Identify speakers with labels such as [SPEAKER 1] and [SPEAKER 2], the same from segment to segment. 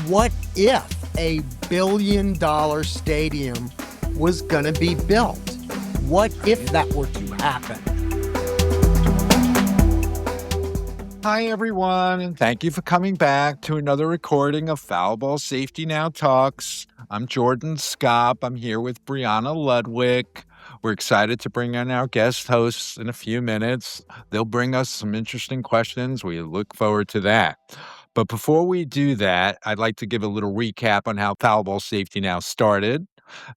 [SPEAKER 1] What if a billion-dollar stadium was going to be built? What if that were to happen?
[SPEAKER 2] Hi, everyone, and thank you for coming back to another recording of Foul Ball Safety Now Talks. I'm Jordan Skop. I'm here with Brianna Ludwig. We're excited to bring in our guest hosts in a few minutes. They'll bring us some interesting questions. We look forward to that. But before we do that, I'd like to give a little recap on how Foul Ball Safety Now started.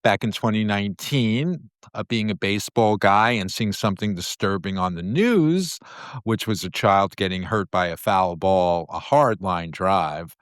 [SPEAKER 2] Back in 2019, being a baseball guy and seeing something disturbing on the news, which was a child getting hurt by a foul ball, a hard line drive,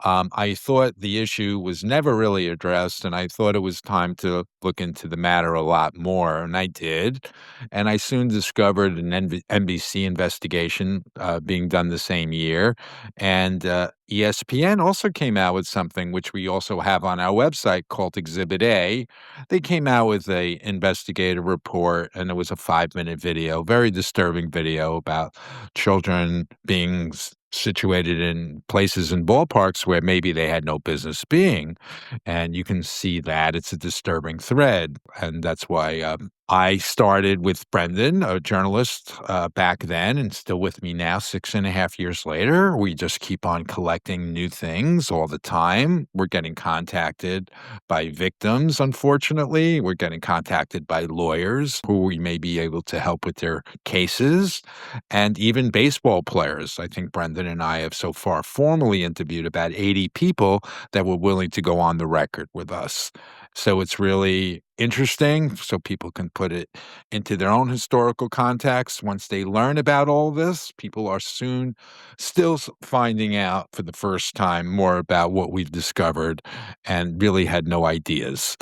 [SPEAKER 2] I thought the issue was never really addressed, and I thought it was time to look into the matter a lot more, and I did. And I soon discovered an NBC investigation being done the same year, and ESPN also came out with something which we also have on our website called Exhibit A. They came out with a investigative report, and it was a 5-minute video, very disturbing video about children being situated in places in ballparks where maybe they had no business being. And you can see that it's a disturbing thread. And that's why I started with Brendan, a journalist back then, and still with me now, 6.5 years later. We just keep on collecting new things all the time. We're getting contacted by victims, unfortunately. We're getting contacted by lawyers who we may be able to help with their cases, and even baseball players. I think Brendan and I have so far formally interviewed about 80 people that were willing to go on the record with us. So it's really interesting so people can put it into their own historical context. Once they learn about all this, people are soon still finding out for the first time more about what we've discovered and really had no ideas.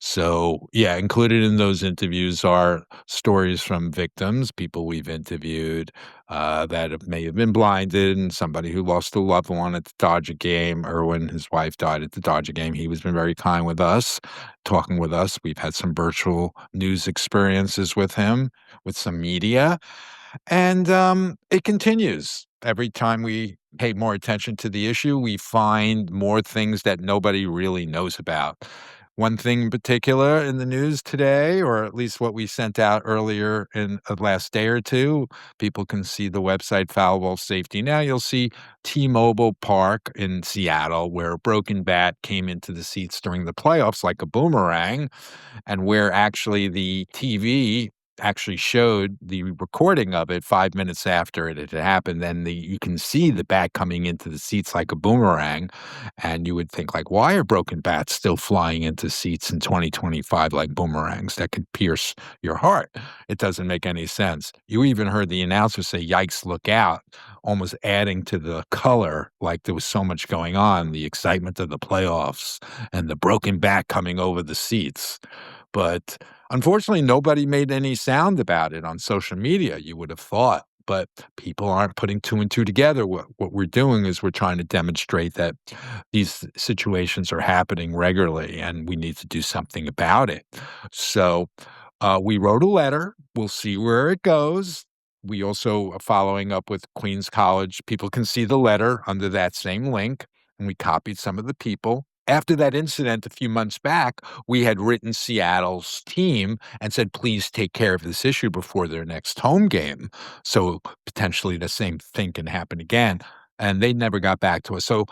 [SPEAKER 2] So, yeah, included in those interviews are stories from victims, people we've interviewed may have been blinded, and somebody who lost a loved one at the Dodger game, or when his wife died at the Dodger game. He was been very kind with us, talking with us. We've had some virtual news experiences with him, with some media, and it continues. Every time we pay more attention to the issue, we find more things that nobody really knows about. One thing in particular in the news today, or at least what we sent out earlier in the last day or two, people can see the website Foul Ball Safety Now. You'll see T-Mobile Park in Seattle, where a broken bat came into the seats during the playoffs like a boomerang, and where actually the TV actually showed the recording of it 5 minutes after it had happened. Then you can see the bat coming into the seats like a boomerang, and you would think, like, why are broken bats still flying into seats in 2025 like boomerangs that could pierce your heart? It doesn't make any sense. You even heard the announcer say, "Yikes, look out," almost adding to the color, like there was so much going on, the excitement of the playoffs and the broken bat coming over the seats. But unfortunately, nobody made any sound about it on social media, you would have thought. But people aren't putting two and two together. What we're doing is we're trying to demonstrate that these situations are happening regularly, and we need to do something about it. So we wrote a letter. We'll see where it goes. We also are following up with Queens College. People can see the letter under that same link, and we copied some of the people. After that incident a few months back, we had written Seattle's team and said, please take care of this issue before their next home game. So potentially the same thing can happen again. And they never got back to us. So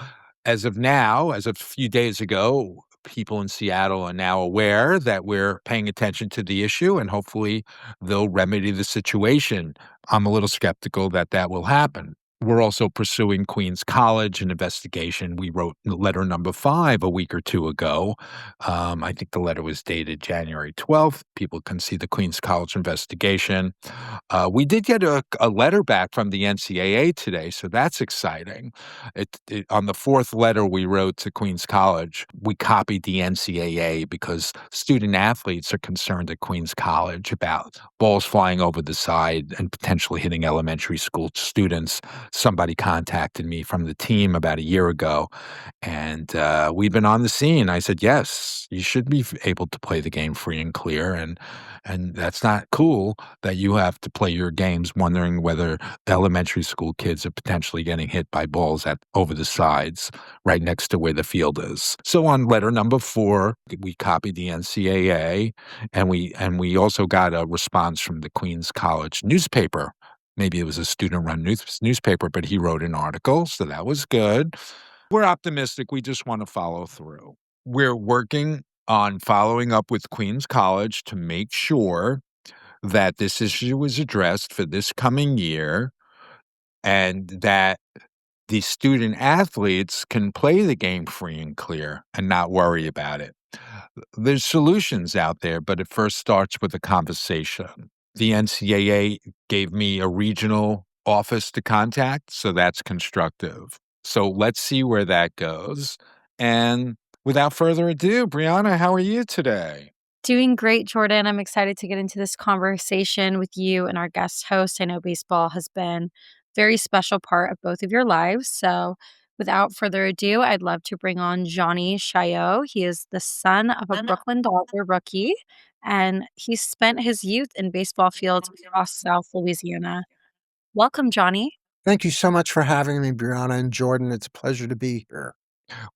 [SPEAKER 2] as of now, as of a few days ago, people in Seattle are now aware that we're paying attention to the issue, and hopefully they'll remedy the situation. I'm a little skeptical that that will happen. We're also pursuing Queens College, an investigation. We wrote letter number 5 a week or two ago. I think the letter was dated January 12th. People can see the Queens College investigation. We did get a letter back from the NCAA today, so that's exciting. On the 4th letter we wrote to Queens College, we copied the NCAA because student athletes are concerned at Queens College about balls flying over the side and potentially hitting elementary school students. somebody contacted me from the team about a year ago, and we've been on the scene. I said, "Yes, you should be able to play the game free and clear, and that's not cool that you have to play your games wondering whether elementary school kids are potentially getting hit by balls at over the sides right next to where the field is." So on letter number 4, we copied the NCAA, and we also got a response from the Queens College newspaper. Maybe it was a student-run newspaper, but he wrote an article, so that was good. We're optimistic, we just wanna follow through. We're working on following up with Queens College to make sure that this issue is addressed for this coming year and that the student athletes can play the game free and clear and not worry about it. There's solutions out there, but it first starts with a conversation. The NCAA gave me a regional office to contact, so that's constructive. So let's see where that goes. And without further ado, Brianna, how are you today?
[SPEAKER 3] Doing great, Jordan. I'm excited to get into this conversation with you and our guest host. I know baseball has been a very special part of both of your lives. So, without further ado, I'd love to bring on Johnny Chaillot. He is the son of a Brooklyn Dodger rookie, and he spent his youth in baseball fields across South Louisiana. Welcome, Johnny.
[SPEAKER 1] Thank you so much for having me, Brianna and Jordan. It's a pleasure to be here.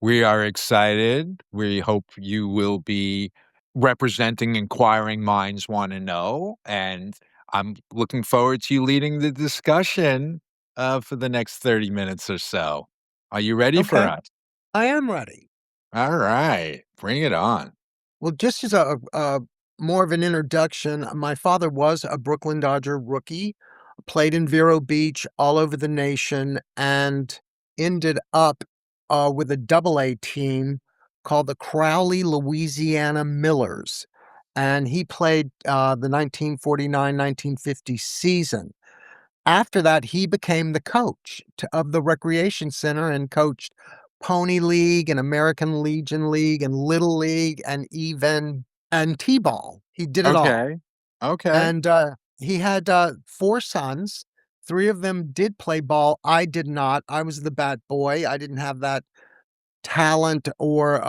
[SPEAKER 2] We are excited. We hope you will be representing inquiring minds want to know, and I'm looking forward to you leading the discussion for the next 30 minutes or so. Are you ready for
[SPEAKER 1] Okay,
[SPEAKER 2] us?
[SPEAKER 1] I am ready.
[SPEAKER 2] All right, bring it on.
[SPEAKER 1] Well, just as a more of an introduction, my father was a Brooklyn Dodger rookie, played in Vero Beach, all over the nation, and ended up with a double-A team called the Crowley, Louisiana Millers. And he played the 1949-1950 season. After that, he became the coach of the recreation center and coached Pony League and American Legion League and Little League and even and T-ball. He did it all.
[SPEAKER 2] Okay. Okay.
[SPEAKER 1] And, he had, 4 sons. 3 of them did play ball. I did not. I was the bat boy. I didn't have that talent or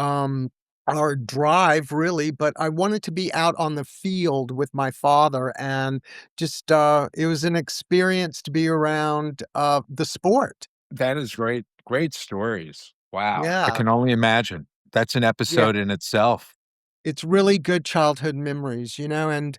[SPEAKER 1] drive really, but I wanted to be out on the field with my father and just, it was an experience to be around, the sport.
[SPEAKER 2] That is great. Great stories. Wow. I
[SPEAKER 1] Yeah,
[SPEAKER 2] can only imagine. That's an
[SPEAKER 1] yeah.
[SPEAKER 2] episode in itself.
[SPEAKER 1] It's really good childhood memories, and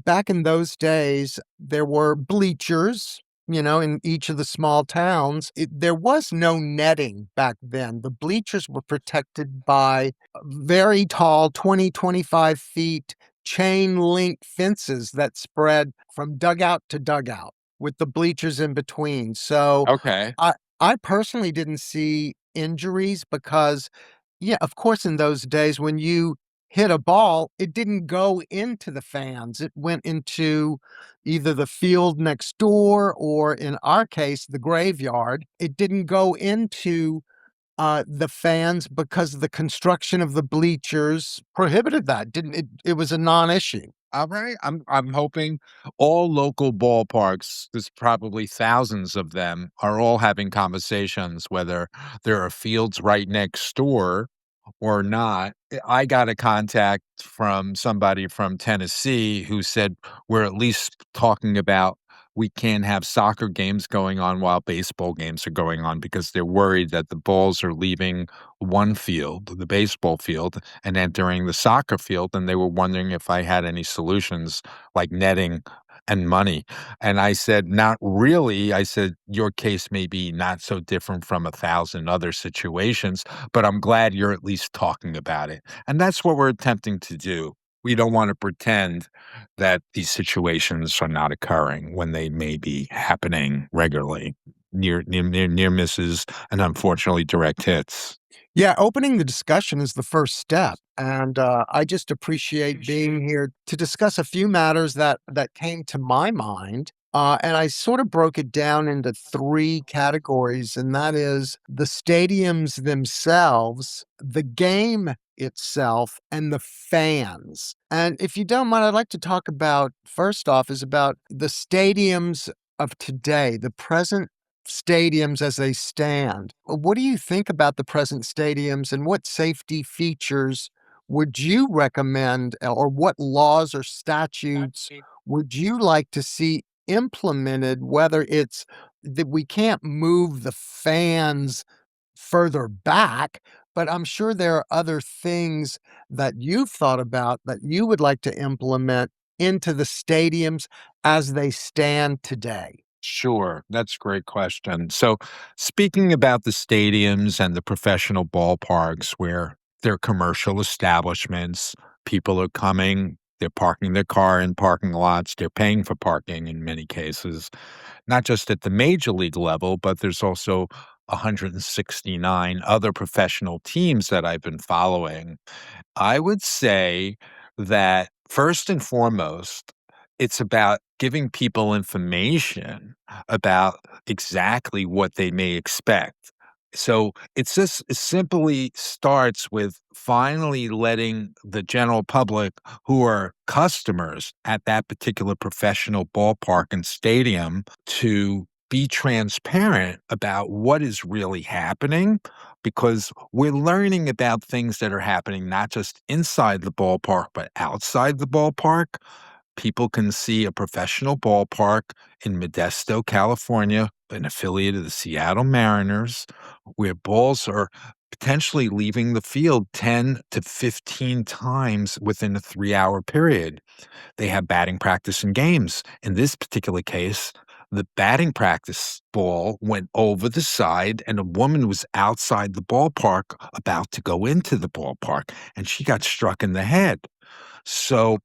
[SPEAKER 1] back in those days, there were bleachers, in each of the small towns. There was no netting back then. The bleachers were protected by very tall, 20, 25 feet chain link fences that spread from dugout to dugout with the bleachers in between. So
[SPEAKER 2] Okay.
[SPEAKER 1] I I personally didn't see injuries because yeah, of course, in those days when you hit a ball, it didn't go into the fans. It went into either the field next door or in our case, the graveyard. It didn't go into the fans because the construction of the bleachers prohibited that. Didn't it? It was a non-issue.
[SPEAKER 2] Alright, I'm hoping all local ballparks, there's probably thousands of them, are all having conversations, whether there are fields right next door or not. I got a contact from somebody from Tennessee who said, "We're at least talking about we can't have soccer games going on while baseball games are going on because they're worried that the balls are leaving one field, the baseball field, and entering the soccer field," and they were wondering if I had any solutions like netting and money. And I said, "Not really." I said, "Your case may be not so different from 1,000 other situations, but I'm glad you're at least talking about it." And that's what we're attempting to do. We don't wanna pretend that these situations are not occurring when they may be happening regularly. Near misses and unfortunately direct hits.
[SPEAKER 1] Yeah, opening the discussion is the first step, and I just appreciate being here to discuss a few matters that came to my mind. And I sort of broke it down into 3 categories, and that is the stadiums themselves, the game itself, and the fans. And if you don't mind, I'd like to talk about first off is about the stadiums of today, the present stadiums as they stand. What do you think about the present stadiums, and what safety features would you recommend, or what laws or statutes would you like to see implemented, whether it's that we can't move the fans further back, but I'm sure there are other things that you've thought about that you would like to implement into the stadiums as they stand today?
[SPEAKER 2] Sure, that's a great question. So, speaking about the stadiums and the professional ballparks where they're commercial establishments, people are coming, they're parking their car in parking lots, they're paying for parking in many cases, not just at the major league level, but there's also 169 other professional teams that I've been following. I would say that first and foremost, it's about giving people information about exactly what they may expect. So it's just it simply starts with finally letting the general public who are customers at that particular professional ballpark and stadium to be transparent about what is really happening, because we're learning about things that are happening not just inside the ballpark, but outside the ballpark. People can see a professional ballpark in Modesto, California, an affiliate of the Seattle Mariners, where balls are potentially leaving the field 10 to 15 times within a 3-hour period. They have batting practice and games. In this particular case, the batting practice ball went over the side, and a woman was outside the ballpark about to go into the ballpark, and she got struck in the head. So,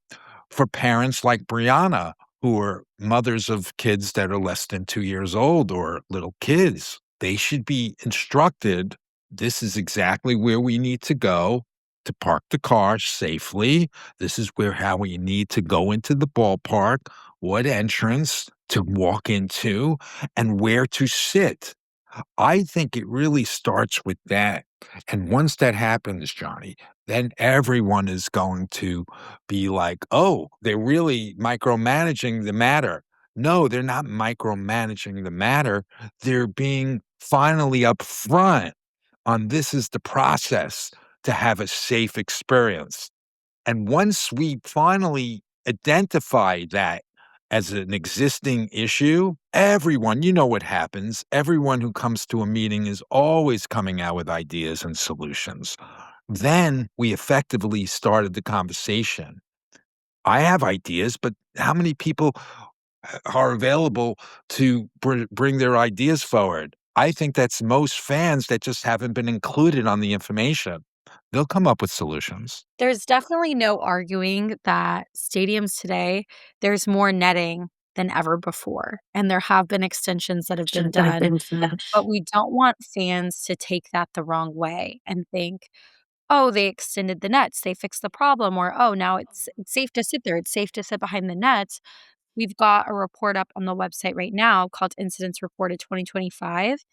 [SPEAKER 2] for parents like Brianna, who are mothers of kids that are less than 2 years old or little kids, they should be instructed, this is exactly where we need to go to park the car safely. This is where how we need to go into the ballpark, what entrance to walk into, and where to sit. I think it really starts with that. And once that happens, Johnny, then everyone is going to be like, oh, they're really micromanaging the matter. No, they're not micromanaging the matter. They're being finally upfront on this is the process to have a safe experience. And once we finally identify that as an existing issue, everyone, you know what happens. Everyone who comes to a meeting is always coming out with ideas and solutions. Then we effectively started the conversation. I have ideas, but how many people are available to bring their ideas forward? I think that's most fans that just haven't been included on the information. They'll come up with solutions.
[SPEAKER 3] There's definitely no arguing that stadiums today, there's more netting than ever before, and there have been extensions that have been done, but we don't want fans to take that the wrong way and think, "Oh, they extended the nets, they fixed the problem," or, "Oh, now it's safe to sit there, it's safe to sit behind the nets." We've got a report up on the website right now called Incidents Reported 2025,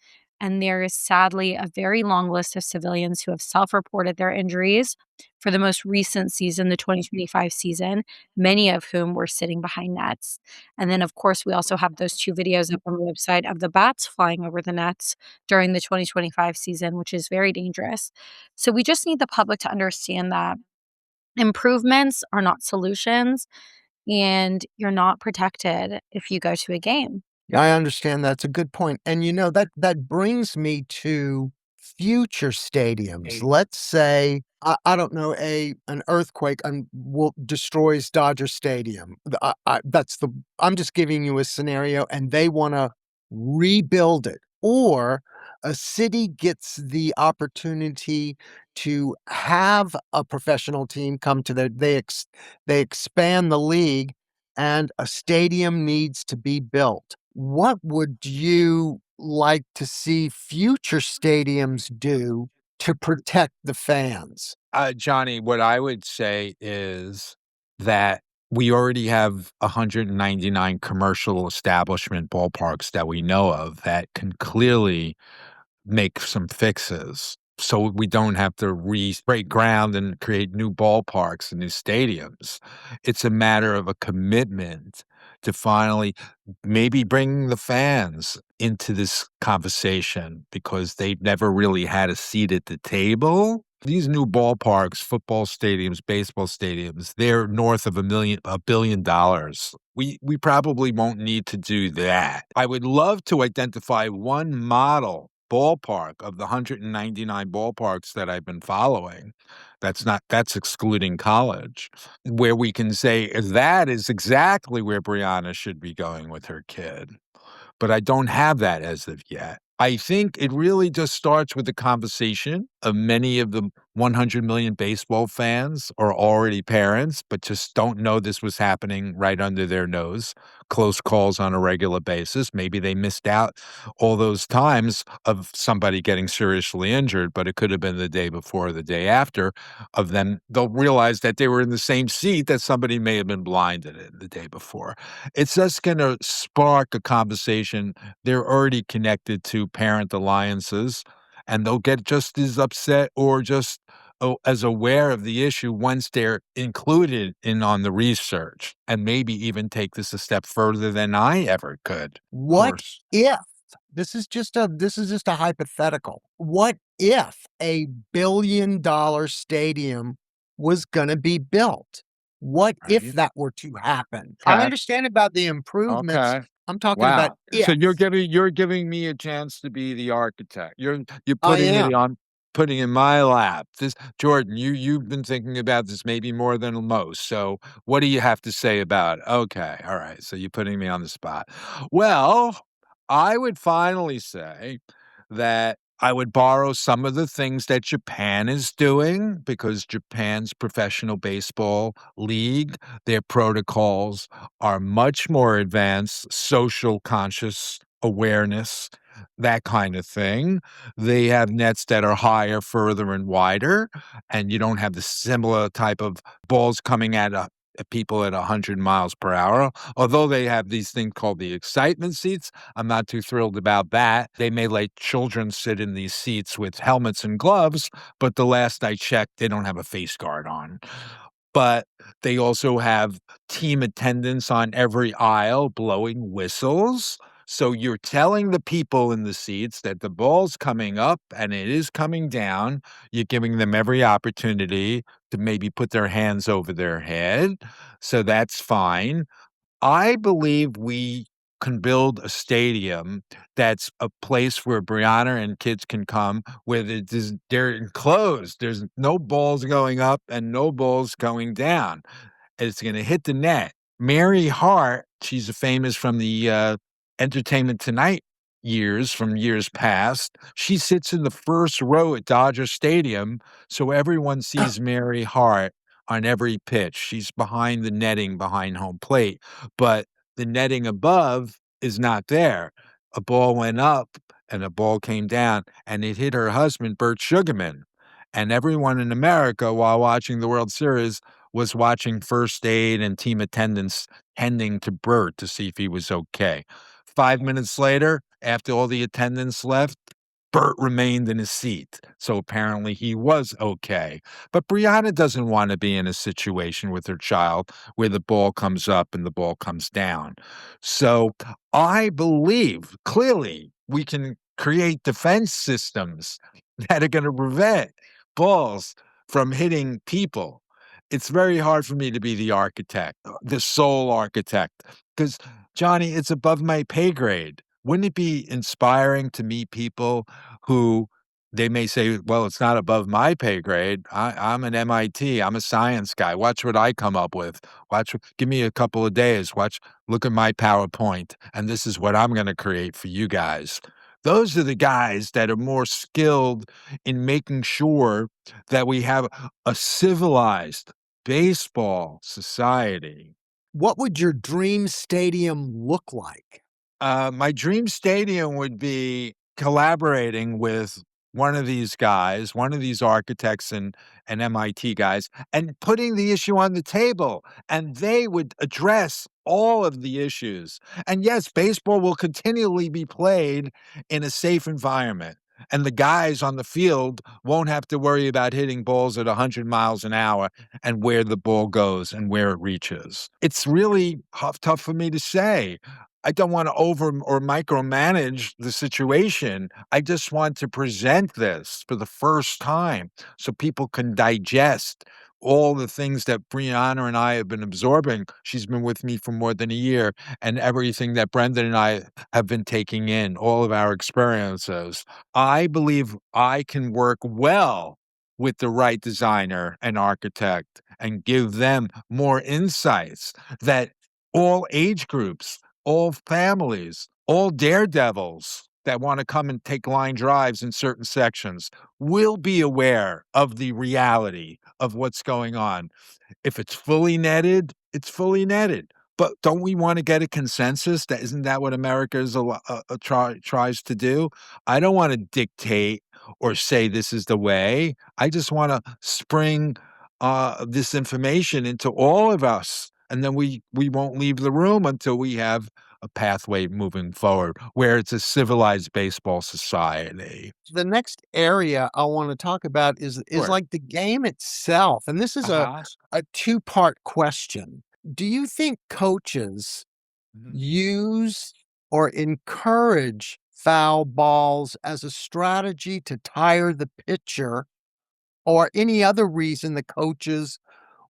[SPEAKER 3] and there is sadly a very long list of civilians who have self-reported their injuries for the most recent season, the 2025 season, many of whom were sitting behind nets. And then, of course, we also have those 2 videos up on the website of the bats flying over the nets during the 2025 season, which is very dangerous. So we just need the public to understand that improvements are not solutions, and you're not protected if you go to a game.
[SPEAKER 1] Yeah, I understand, that's a good point, and, that brings me to future stadiums. Let's say, I don't know, an earthquake will destroys Dodger Stadium. I'm just giving you a scenario, and they wanna rebuild it, or a city gets the opportunity to have a professional team come to they expand the league, and a stadium needs to be built. What would you like to see future stadiums do to protect the fans?
[SPEAKER 2] Johnny, what I would say is that we already have 199 commercial establishment ballparks that we know of that can clearly make some fixes. So we don't have to break ground and create new ballparks and new stadiums. It's a matter of a commitment to finally maybe bring the fans into this conversation because they've never really had a seat at the table. These new ballparks, football stadiums, baseball stadiums, they're north of $1 billion. We probably won't need to do that. I would love to identify one model ballpark of the 199 ballparks that I've been following. That's excluding college, where we can say that is exactly where Brianna should be going with her kid. But I don't have that as of yet. I think it really just starts with the conversation of many of the 100 million baseball fans are already parents, but just don't know this was happening right under their nose. Close calls on a regular basis. Maybe they missed out all those times of somebody getting seriously injured, but it could have been the day before or the day after of them. They'll realize that they were in the same seat that somebody may have been blinded in the day before. It's just going to spark a conversation. They're already connected to parent alliances, and they'll get just as upset or just as aware of the issue once they're included in on the research, and maybe even take this a step further than I ever could. Of
[SPEAKER 1] What
[SPEAKER 2] course.
[SPEAKER 1] if this is just a hypothetical. What if $1 billion stadium was gonna be built? What if
[SPEAKER 2] Right.
[SPEAKER 1] that were to happen? I
[SPEAKER 2] Okay.
[SPEAKER 1] understand about the improvements.
[SPEAKER 2] Okay.
[SPEAKER 1] I'm talking about
[SPEAKER 2] Wow.
[SPEAKER 1] if.
[SPEAKER 2] So you're giving me a chance to be the architect. You're
[SPEAKER 1] I
[SPEAKER 2] putting it
[SPEAKER 1] am.
[SPEAKER 2] on putting in my lap. This Jordan, you've been thinking about this maybe more than most. So what do you have to say about it? Okay. All right. So you're putting me on the spot. Well, I would finally say that I would borrow some of the things that Japan is doing because Japan's professional baseball league, their protocols are much more advanced, social conscious awareness, that kind of thing. They have nets that are higher, further, and wider, and you don't have the similar type of balls coming at people at 100 miles per hour. Although they have these things called the excitement seats, I'm not too thrilled about that. They may let children sit in these seats with helmets and gloves, but the last I checked, they don't have a face guard on. But they also have team attendants on every aisle blowing whistles. So you're telling the people in the seats that the ball's coming up and it is coming down. You're giving them every opportunity to maybe put their hands over their head. So that's fine. I believe we can build a stadium that's a place where Brianna and kids can come where they're enclosed. There's no balls going up and no balls going down. It's gonna hit the net. Mary Hart, she's famous from the, Entertainment Tonight years from years past. She sits in the first row at Dodger Stadium, so everyone sees Mary Hart on every pitch. She's behind the netting behind home plate, but the netting above is not there. A ball went up and a ball came down, and it hit her husband, Bert Sugarman, and everyone in America, while watching the World Series, was watching first aid and team attendants tending to Bert to see if he was okay. 5 minutes later, after all the attendants left, Bert remained in his seat, so apparently he was okay. But Brianna doesn't wanna be in a situation with her child where the ball comes up and the ball comes down. So, I believe, clearly, we can create defense systems that are gonna prevent balls from hitting people. It's very hard for me to be the architect, the sole architect, because Johnny, it's above my pay grade. Wouldn't it be inspiring to meet people who they may say, "Well, it's not above my pay grade. I'm an MIT. I'm a science guy. Watch what I come up with. Give me a couple of days. Look at my PowerPoint, and this is what I'm gonna create for you guys." Those are the guys that are more skilled in making sure that we have a civilized baseball society.
[SPEAKER 1] What would your dream stadium look like?
[SPEAKER 2] My dream stadium would be collaborating with one of these guys, one of these architects and MIT guys, and putting the issue on the table, and they would address all of the issues. And yes, baseball will continually be played in a safe environment. and the guys on the field won't have to worry about hitting balls at 100 miles an hour and where the ball goes and where it reaches. It's really tough for me to say. I don't want to over or micromanage the situation. I just want to present this for the first time so people can digest all the things that Brianna and I have been absorbing. She's been with me for more than a year, and everything that Brendan and I have been taking in, all of our experiences. I believe I can work well with the right designer and architect and give them more insights that all age groups, all families, all daredevils that want to come and take line drives in certain sections will be aware of the reality of what's going on. If it's fully netted, it's fully netted. But don't we want to get a consensus? That isn't that what America is tries to do? I don't want to dictate or say this is the way. I just want to spring this information into all of us, and then we won't leave the room until we have a pathway moving forward where it's a civilized baseball society.
[SPEAKER 1] The next area I wanna talk about is
[SPEAKER 2] Sure.
[SPEAKER 1] like the game itself, and this is
[SPEAKER 2] Uh-huh.
[SPEAKER 1] a two-part question. Do you think coaches
[SPEAKER 2] Mhm.
[SPEAKER 1] use or encourage foul balls as a strategy to tire the pitcher, or any other reason the coaches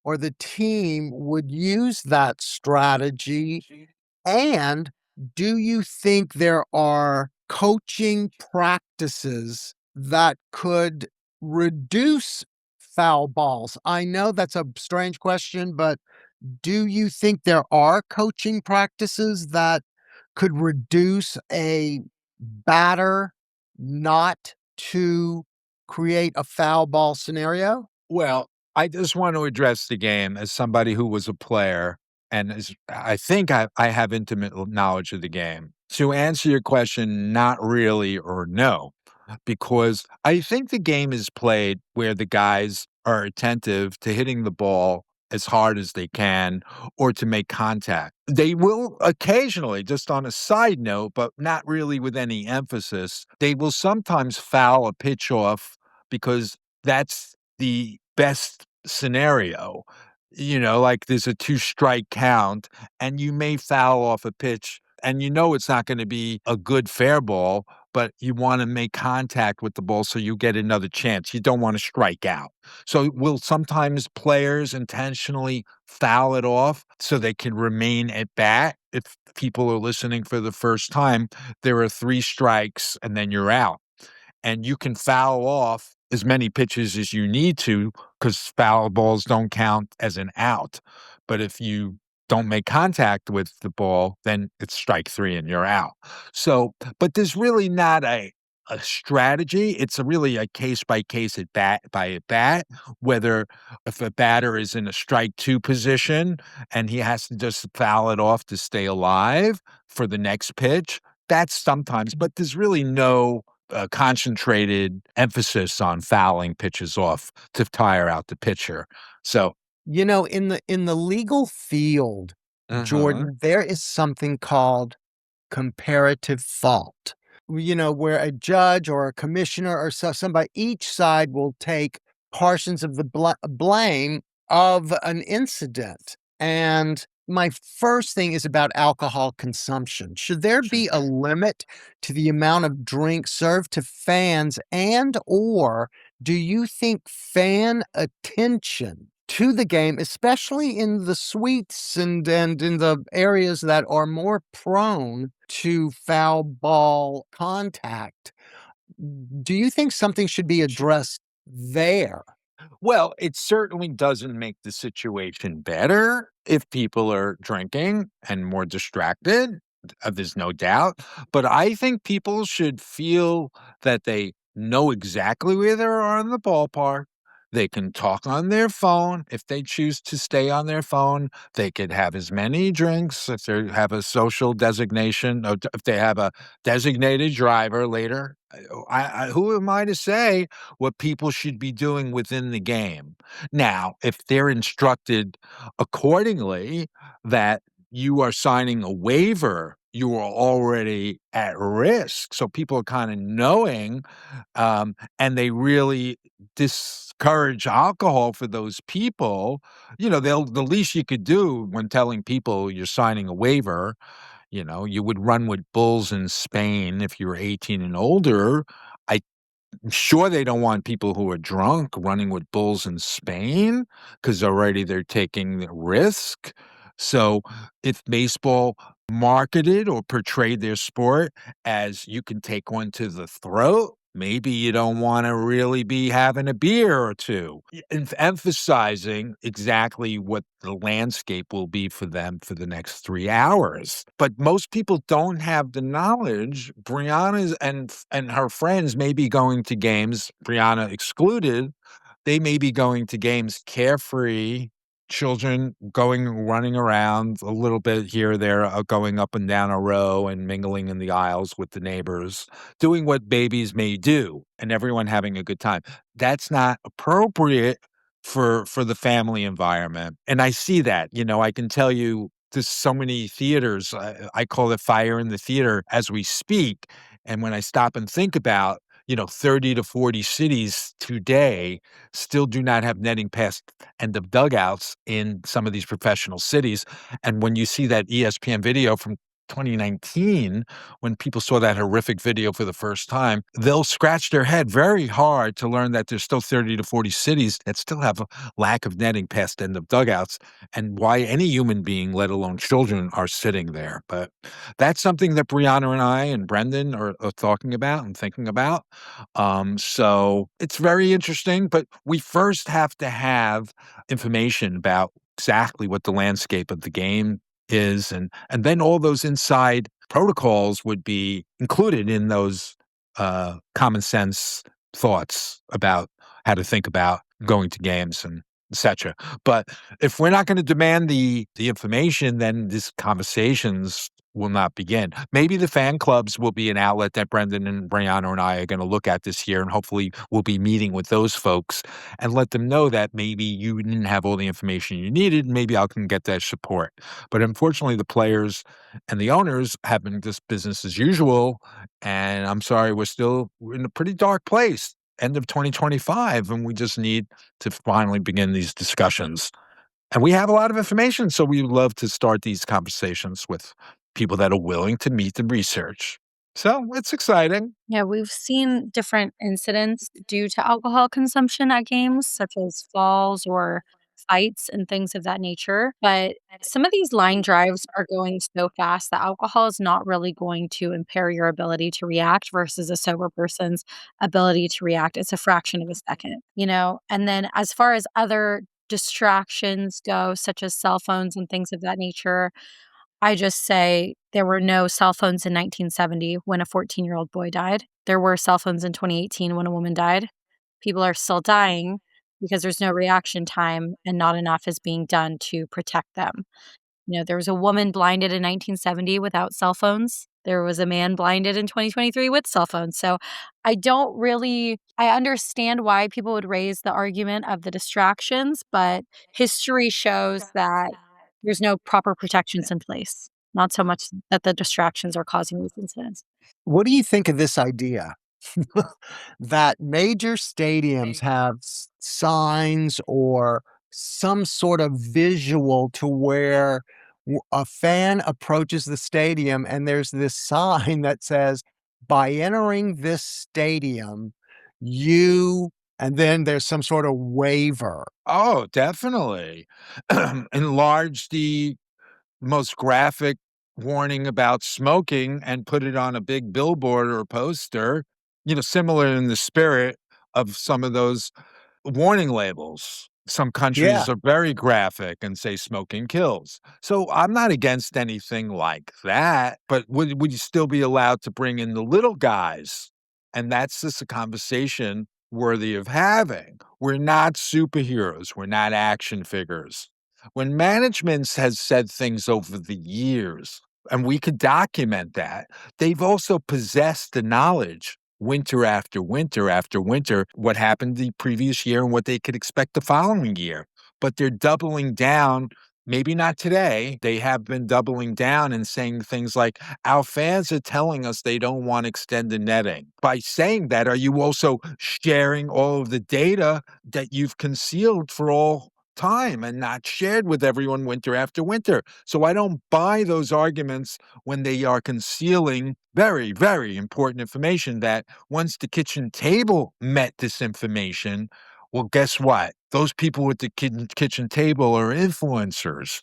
[SPEAKER 1] or the team would use that strategy? And do you think there are coaching practices that could reduce foul balls? I know that's a strange question, but do you think there are coaching practices that could reduce a batter not to create a foul ball scenario?
[SPEAKER 2] Well, I just want to address the game as somebody who was a player and is I think I have intimate knowledge of the game. To answer your question, not really or no, because I think the game is played where the guys are attentive to hitting the ball as hard as they can or to make contact. They will occasionally, just on a side note, but not really with any emphasis, they will sometimes foul a pitch off because that's the best scenario. Like there's a 2-strike count, and you may foul off a pitch, and it's not gonna be a good fair ball, but you wanna make contact with the ball so you get another chance. You don't wanna strike out. So, will sometimes players intentionally foul it off so they can remain at bat? If people are listening for the first time, there are 3 strikes, and then you're out, and you can foul off as many pitches as you need to because foul balls don't count as an out. But if you don't make contact with the ball, then it's strike 3 and you're out. So, but there's really not a strategy. It's really a case by case at bat by at bat, whether if a batter is in a strike 2 position and he has to just foul it off to stay alive for the next pitch. That's sometimes, but there's really no concentrated emphasis on fouling pitches off to tire out the pitcher. So,
[SPEAKER 1] In the legal field,
[SPEAKER 2] uh-huh.
[SPEAKER 1] Jordan, there is something called comparative fault. Where a judge or a commissioner or somebody, each side will take portions of the blame of an incident. And my first thing is about alcohol consumption. Should there
[SPEAKER 2] Sure.
[SPEAKER 1] be a limit to the amount of drink served to fans, and or do you think fan attention to the game, especially in the suites and in the areas that are more prone to foul ball contact, do you think something should be addressed there?
[SPEAKER 2] Well, it certainly doesn't make the situation better if people are drinking and more distracted. There's no doubt. But I think people should feel that they know exactly where they are in the ballpark. They can talk on their phone if they choose to stay on their phone. They could have as many drinks if they have a social designation, or if they have a designated driver later. Who am I to say what people should be doing within the game? Now, if they're instructed accordingly that you are signing a waiver you are already at risk. So people are kind of knowing, and they really discourage alcohol for those people. The least you could do when telling people you're signing a waiver, you would run with bulls in Spain if you're 18 and older. I'm sure they don't want people who are drunk running with bulls in Spain because already they're taking the risk. So if baseball marketed or portrayed their sport as you can take one to the throat, maybe you don't want to really be having a beer or two, emphasizing exactly what the landscape will be for them for the next 3 hours. But most people don't have the knowledge. Brianna's and her friends may be going to games, Brianna excluded. They may be going to games carefree, children running around a little bit here or there, going up and down a row and mingling in the aisles with the neighbors, doing what babies may do, and everyone having a good time. That's not appropriate for the family environment, and I see that. I can tell you there's so many theaters, I call it fire in the theater as we speak, and when I stop and think about 30 to 40 cities today still do not have netting past end of dugouts in some of these professional cities. And when you see that ESPN video from 2019, when people saw that horrific video for the first time, they'll scratch their head very hard to learn that there's still 30 to 40 cities that still have a lack of netting past end of dugouts, and why any human being, let alone children, are sitting there. But that's something that Brianna and I and Brendan are talking about and thinking about. So it's very interesting, but we first have to have information about exactly what the landscape of the game is, and then all those inside protocols would be included in those common sense thoughts about how to think about going to games and etc. But if we're not going to demand the information, then these conversations will not begin. Maybe the fan clubs will be an outlet that Brendan and Brianna and I are going to look at this year, and hopefully we'll be meeting with those folks and let them know that maybe you didn't have all the information you needed, and maybe I can get that support. But unfortunately, the players and the owners have been just business as usual, and I'm sorry, we're in a pretty dark place. End of 2025, and we just need to finally begin these discussions. And we have a lot of information, so we would love to start these conversations with people that are willing to meet the research. So it's exciting.
[SPEAKER 3] Yeah, we've seen different incidents due to alcohol consumption at games, such as falls or fights and things of that nature. But some of these line drives are going so fast that alcohol is not really going to impair your ability to react versus a sober person's ability to react. It's a fraction of a second. And then as far as other distractions go, such as cell phones and things of that nature, I just say there were no cell phones in 1970 when a 14-year-old boy died. There were cell phones in 2018 when a woman died. People are still dying because there's no reaction time and not enough is being done to protect them. There was a woman blinded in 1970 without cell phones. There was a man blinded in 2023 with cell phones. So I understand why people would raise the argument of the distractions, but history shows that there's no proper protections in place. Not so much that the distractions are causing these incidents.
[SPEAKER 1] What do you think of this idea that major stadiums have signs or some sort of visual to where a fan approaches the stadium and there's this sign that says, by entering this stadium, you, and then there's some sort of waiver.
[SPEAKER 2] Oh, definitely. Enlarge the most graphic warning about smoking and put it on a big billboard or a poster, similar in the spirit of some of those warning labels. Some
[SPEAKER 1] Yeah.
[SPEAKER 2] countries are very graphic and say smoking kills. So I'm not against anything like that, but would you still be allowed to bring in the little guys? And that's just a conversation worthy of having. We're not superheroes. We're not action figures. When management has said things over the years, and we could document that, they've also possessed the knowledge winter after winter after winter, what happened the previous year and what they could expect the following year. But they're doubling down maybe not today. They have been doubling down and saying things like, our fans are telling us they don't want extended netting. By saying that, are you also sharing all of the data that you've concealed for all time and not shared with everyone winter after winter? So I don't buy those arguments when they are concealing very, very important information that once the kitchen table met this information, well, guess what? Those people at the kitchen table are influencers.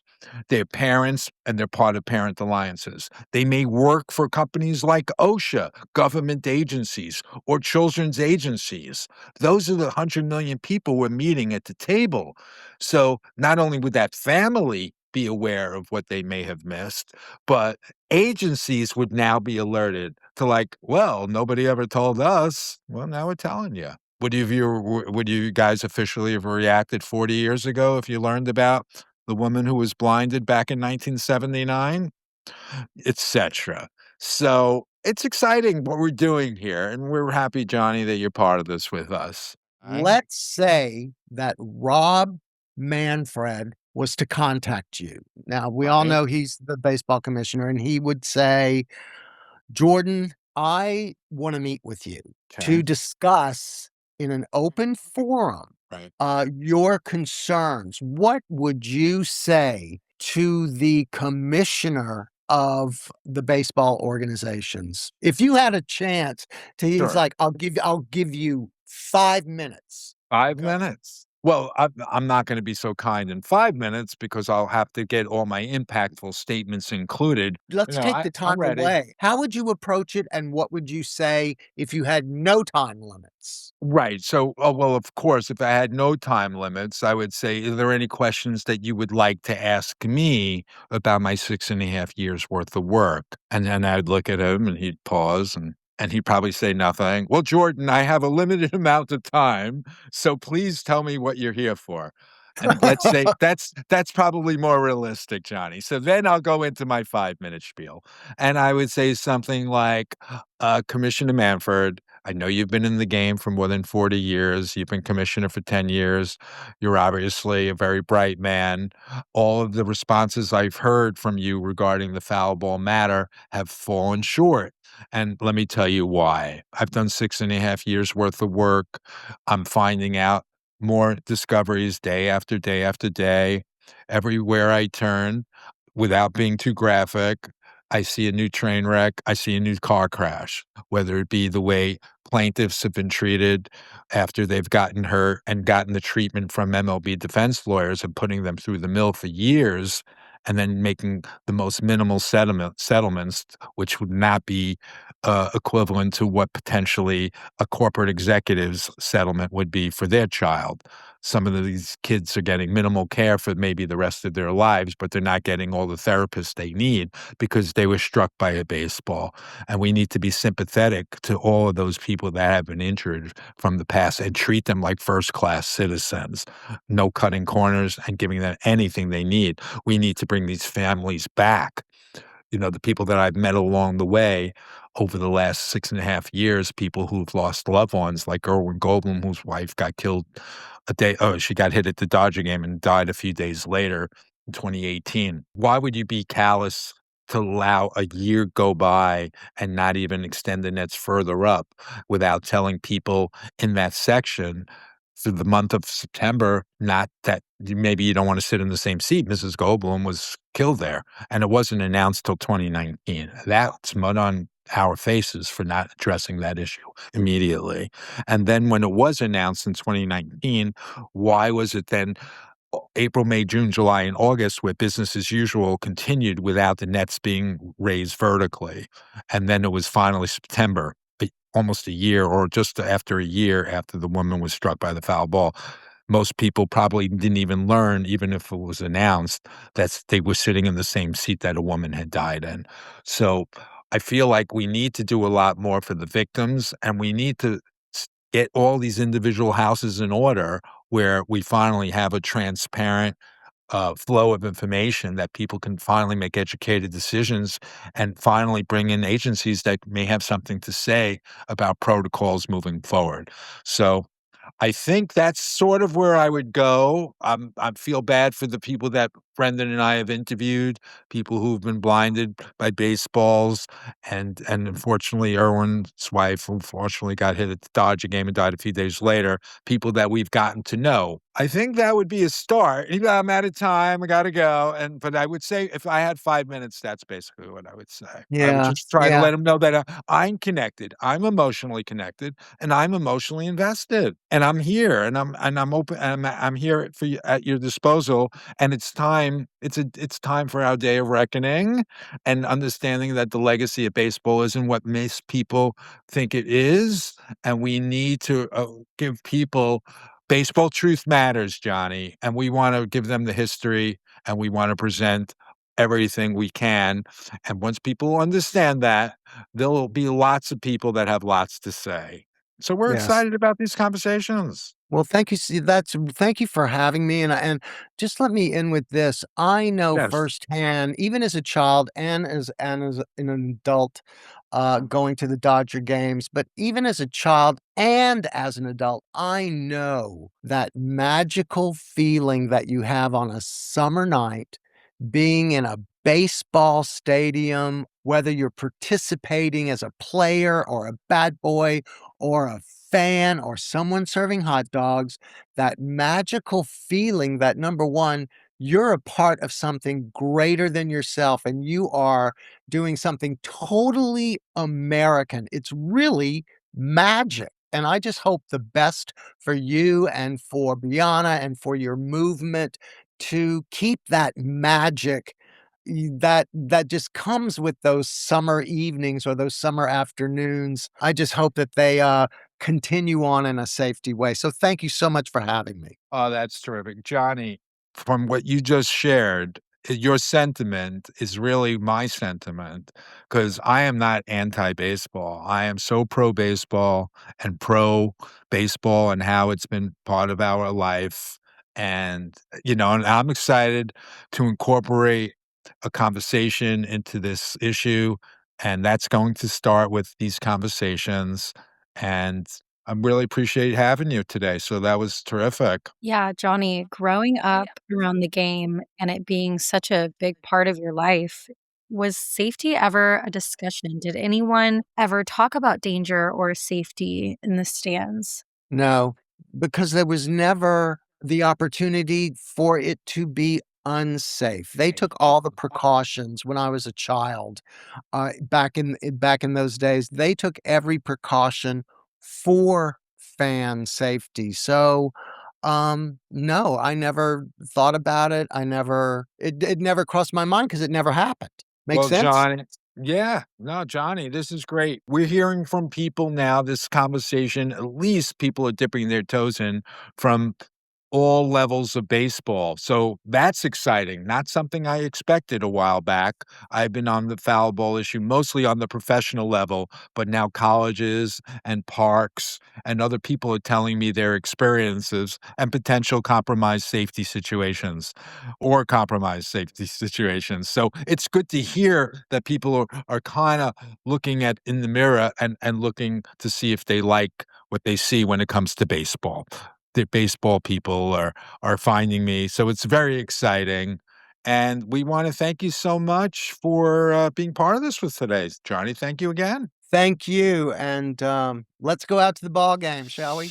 [SPEAKER 2] They're parents and they're part of parent alliances. They may work for companies like OSHA, government agencies, or children's agencies. Those are the 100 million people we're meeting at the table. So not only would that family be aware of what they may have missed, but agencies would now be alerted to like, well, nobody ever told us. Well, now we're telling you. Would you guys officially have reacted 40 years ago if you learned about the woman who was blinded back in 1979, etc.? So it's exciting what we're doing here, and we're happy, Johnny, that you're part of this with us.
[SPEAKER 1] Let's say that Rob Manfred was to contact you. Now, we all
[SPEAKER 2] Right.
[SPEAKER 1] know he's the baseball commissioner, and he would say, Jordan, I want to meet with you to
[SPEAKER 2] Okay.
[SPEAKER 1] discuss in an open forum
[SPEAKER 2] Right.
[SPEAKER 1] your concerns. What would you say to the commissioner of the baseball organizations? If you had a chance to, he's
[SPEAKER 2] Sure.
[SPEAKER 1] like, I'll give you 5 minutes.
[SPEAKER 2] 5
[SPEAKER 1] Okay.
[SPEAKER 2] minutes? Well, I'm not gonna be so kind in 5 minutes because I'll have to get all my impactful statements included.
[SPEAKER 1] Let's take the
[SPEAKER 2] I'm
[SPEAKER 1] time
[SPEAKER 2] ready.
[SPEAKER 1] away. How would you approach it, and what would you say if you had no time limits?
[SPEAKER 2] Right. So, well, of course, if I had no time limits, I would say, "Are there any questions that you would like to ask me about my 6.5 years worth of work?" And then I'd look at him and he'd pause and he'd probably say nothing. "Well, Jordan, I have a limited amount of time, so please tell me what you're here for." And let's say that's probably more realistic, Johnny. So then I'll go into my 5-minute spiel. And I would say something like, Commissioner Manford, I know you've been in the game for more than 40 years. You've been commissioner for 10 years. You're obviously a very bright man. All of the responses I've heard from you regarding the foul ball matter have fallen short. And let me tell you why. I've done 6.5 years worth of work. I'm finding out more discoveries day after day after day. Everywhere I turn, without being too graphic, I see a new train wreck. I see a new car crash, whether it be the way plaintiffs have been treated after they've gotten hurt and gotten the treatment from MLB defense lawyers and putting them through the mill for years and then making the most minimal settlements, which would not be equivalent to what potentially a corporate executive's settlement would be for their child. Some of these kids are getting minimal care for maybe the rest of their lives, but they're not getting all the therapists they need because they were struck by a baseball. And we need to be sympathetic to all of those people that have been injured from the past and treat them like first-class citizens, no cutting corners and giving them anything they need. We need to bring these families back. The people that I've met along the way over the last 6.5 years, people who've lost loved ones, like Erwin Goldblum, whose wife got killed she got hit at the Dodger game and died a few days later in 2018. Why would you be callous to allow a year go by and not even extend the nets further up without telling people in that section for the month of September, not that maybe you don't want to sit in the same seat. Mrs. Goldblum was killed there, and it wasn't announced till 2019. That's mud on our faces for not addressing that issue immediately. And then when it was announced in 2019, why was it then April, May, June, July, and August, where business as usual continued without the nets being raised vertically? And then it was finally September, almost a year or just after a year after the woman was struck by the foul ball. Most people probably didn't even learn, even if it was announced, that they were sitting in the same seat that a woman had died in. So I feel like we need to do a lot more for the victims, and we need to get all these individual houses in order where we finally have a transparent flow of information that people can finally make educated decisions and finally bring in agencies that may have something to say about protocols moving forward. So I think that's sort of where I would go. I feel bad for the people that Brendan and I have interviewed people who've been blinded by baseballs, and unfortunately, Irwin's wife unfortunately got hit at the Dodger game and died a few days later. People that we've gotten to know. I think that would be a start. I'm out of time. I gotta go. But I would say if I had 5 minutes, that's basically what I would say. I would
[SPEAKER 1] Yeah,
[SPEAKER 2] just try to
[SPEAKER 1] yeah,
[SPEAKER 2] let them know that I'm connected. I'm emotionally connected, and I'm emotionally invested, and I'm here, and I'm open. And I'm here for you at your disposal. And it's time. It's time for our day of reckoning and understanding that the legacy of baseball isn't what makes people think it is, and we need to give people baseball truth matters, Johnny, and we want to give them the history, and we want to present everything we can. And once people understand that, there'll be lots of people that have lots to say. So we're
[SPEAKER 1] yes.
[SPEAKER 2] excited about these conversations.
[SPEAKER 1] Well, thank you. See, thank you for having me, and just let me in with this. I know
[SPEAKER 2] Yes.
[SPEAKER 1] firsthand, even as a child and as an adult, going to the Dodger games, but even as a child and as an adult, I know that magical feeling that you have on a summer night being in a baseball stadium, whether you're participating as a player or a bat boy or a fan or someone serving hot dogs, that magical feeling that number one, you're a part of something greater than yourself and you are doing something totally American. It's really magic. And I just hope the best for you and for Brianna and for your movement to keep that magic that just comes with those summer evenings or those summer afternoons. I just hope that they continue on in a safety way. So thank you so much for having me.
[SPEAKER 2] Oh, that's terrific. Johnny, from what you just shared, your sentiment is really my sentiment because I am not anti-baseball. I am so pro-baseball and pro-baseball and how it's been part of our life. And I'm excited to incorporate a conversation into this issue. And that's going to start with these conversations. And I really appreciate having you today. So that was terrific.
[SPEAKER 3] Yeah, Johnny, growing up around the game and it being such a big part of your life, was safety ever a discussion? Did anyone ever talk about danger or safety in the stands?
[SPEAKER 1] No, because there was never the opportunity for it to be unsafe. They took all the precautions when I was a child, back in those days. They took every precaution for fan safety. So, no, I never thought about it. It never crossed my mind because it never happened. Make
[SPEAKER 2] Well,
[SPEAKER 1] sense?
[SPEAKER 2] Johnny, yeah, no, Johnny, this is great. We're hearing from people now, this conversation, at least people are dipping their toes in from all levels of baseball. So that's exciting. Not something I expected a while back. I've been on the foul ball issue mostly on the professional level, but now colleges and parks and other people are telling me their experiences and potential compromised safety situations or compromised safety situations. So it's good to hear that people are kind of looking at in the mirror and looking to see if they like what they see when it comes to baseball. The baseball people are finding me, so it's very exciting, and we wanna thank you so much for, being part of this with today. Johnny, thank you again.
[SPEAKER 1] Thank you. And let's go out to the ball game, shall we?